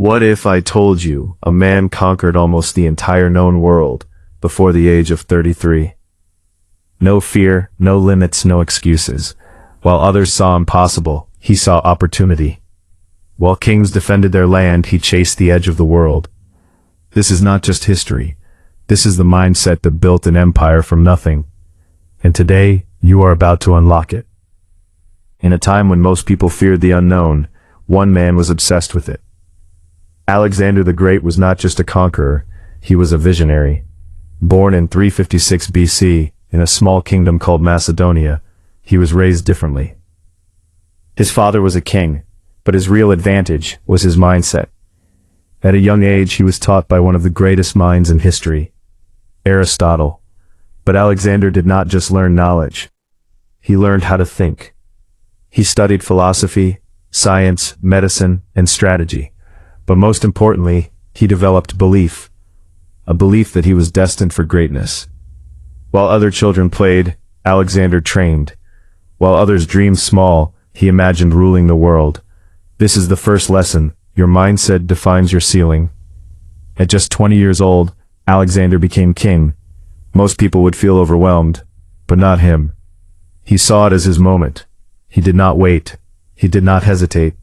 What if I told you a man conquered almost the entire known world before the age of 33? No fear, no limits, no excuses. While others saw impossible, he saw opportunity. While kings defended their land, he chased the edge of the world. This is not just history. This is the mindset that built an empire from nothing. And today, you are about to unlock it. In a time when most people feared the unknown, one man was obsessed with it. Alexander the Great was not just a conqueror, he was a visionary. Born in 356 BC, in a small kingdom called Macedonia, he was raised differently. His father was a king, but his real advantage was his mindset. At a young age, he was taught by one of the greatest minds in history, Aristotle. But Alexander did not just learn knowledge. He learned how to think. He studied philosophy, science, medicine, and strategy. But most importantly, he developed belief. A belief that he was destined for greatness. While other children played, Alexander trained. While others dreamed small, he imagined ruling the world. This is the first lesson. Your mindset defines your ceiling. At just 20 years old, Alexander became king. Most people would feel overwhelmed, but not him. He saw it as his moment. He did not wait. He did not hesitate.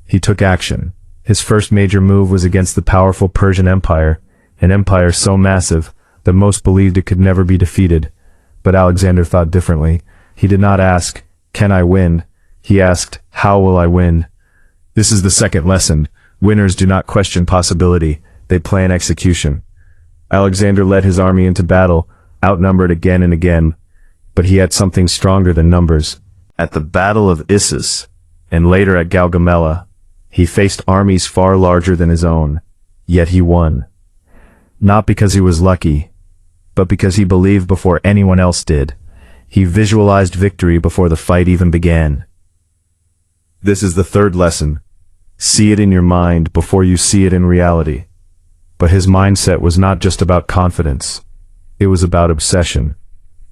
He took action. His first major move was against the powerful Persian Empire, an empire so massive that most believed it could never be defeated. But Alexander thought differently. He did not ask, "Can I win?" He asked, "How will I win?" This is the second lesson. Winners do not question possibility, they plan execution. Alexander led his army into battle, outnumbered again and again, but he had something stronger than numbers. At the Battle of Issus, and later at Gaugamela, he faced armies far larger than his own, yet he won. Not because he was lucky, but because he believed before anyone else did. He visualized victory before the fight even began. This is the third lesson. See it in your mind before you see it in reality. But his mindset was not just about confidence. It was about obsession.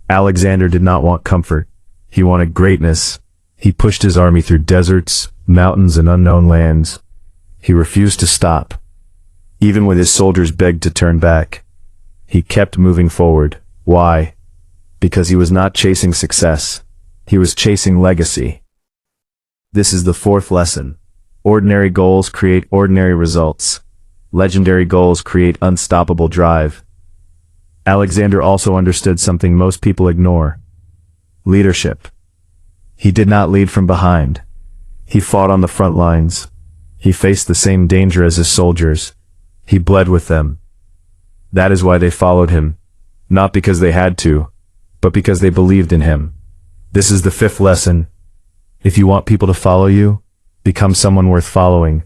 Alexander did not want comfort. He wanted greatness. He pushed his army through deserts, mountains, and unknown lands. He refused to stop. Even when his soldiers begged to turn back, he kept moving forward. Why? Because he was not chasing success. He was chasing legacy. This is the fourth lesson. Ordinary goals create ordinary results. Legendary goals create unstoppable drive. Alexander also understood something most people ignore. Leadership. He did not lead from behind. He fought on the front lines. He faced the same danger as his soldiers. He bled with them. That is why they followed him. Not because they had to, but because they believed in him. This is the fifth lesson. If you want people to follow you, become someone worth following.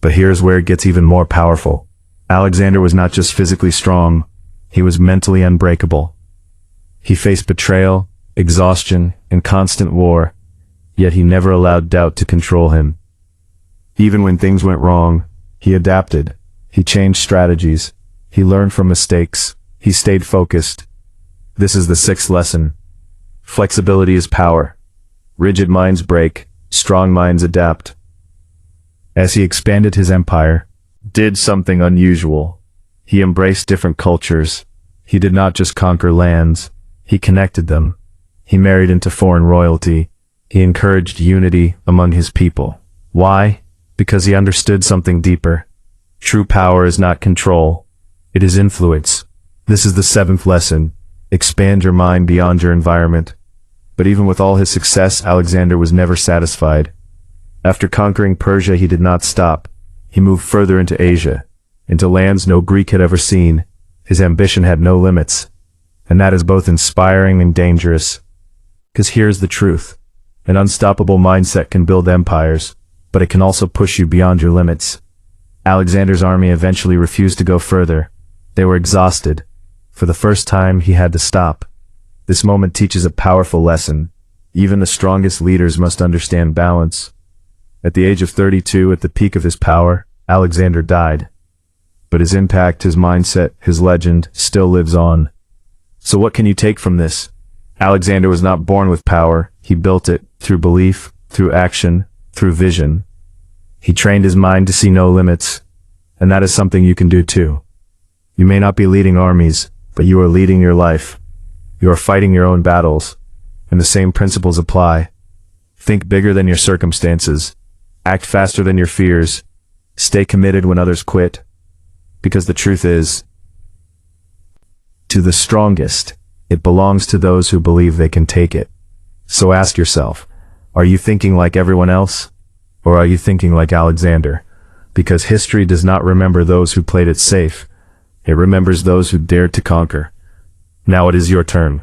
But here's where it gets even more powerful. Alexander was not just physically strong, he was mentally unbreakable. He faced betrayal, exhaustion, and constant war, yet he never allowed doubt to control him. Even when things went wrong, he adapted. He changed strategies. He learned from mistakes. He stayed focused. This is the sixth lesson. Flexibility is power. Rigid minds break, strong minds adapt. As he expanded his empire, did something unusual. He embraced different cultures. He did not just conquer lands, he connected them. He married into foreign royalty. He encouraged unity among his people. Why? Because he understood something deeper. True power is not control. It is influence. This is the seventh lesson. Expand your mind beyond your environment. But even with all his success, Alexander was never satisfied. After conquering Persia, he did not stop. He moved further into Asia, into lands no Greek had ever seen. His ambition had no limits. And that is both inspiring and dangerous. Because here's the truth. An unstoppable mindset can build empires, but it can also push you beyond your limits. Alexander's army eventually refused to go further. They were exhausted. For the first time, he had to stop. This moment teaches a powerful lesson. Even the strongest leaders must understand balance. At the age of 32, at the peak of his power, Alexander died. But his impact, his mindset, his legend still lives on. So what can you take from this? Alexander was not born with power. He built it through belief, through action, through vision. He trained his mind to see no limits. And that is something you can do too. You may not be leading armies, but you are leading your life. You are fighting your own battles, and the same principles apply. Think bigger than your circumstances. Act faster than your fears. Stay committed when others quit. Because the truth is, to the strongest, it belongs to those who believe they can take it. So ask yourself, are you thinking like everyone else? Or are you thinking like Alexander? Because history does not remember those who played it safe. It remembers those who dared to conquer. Now it is your turn.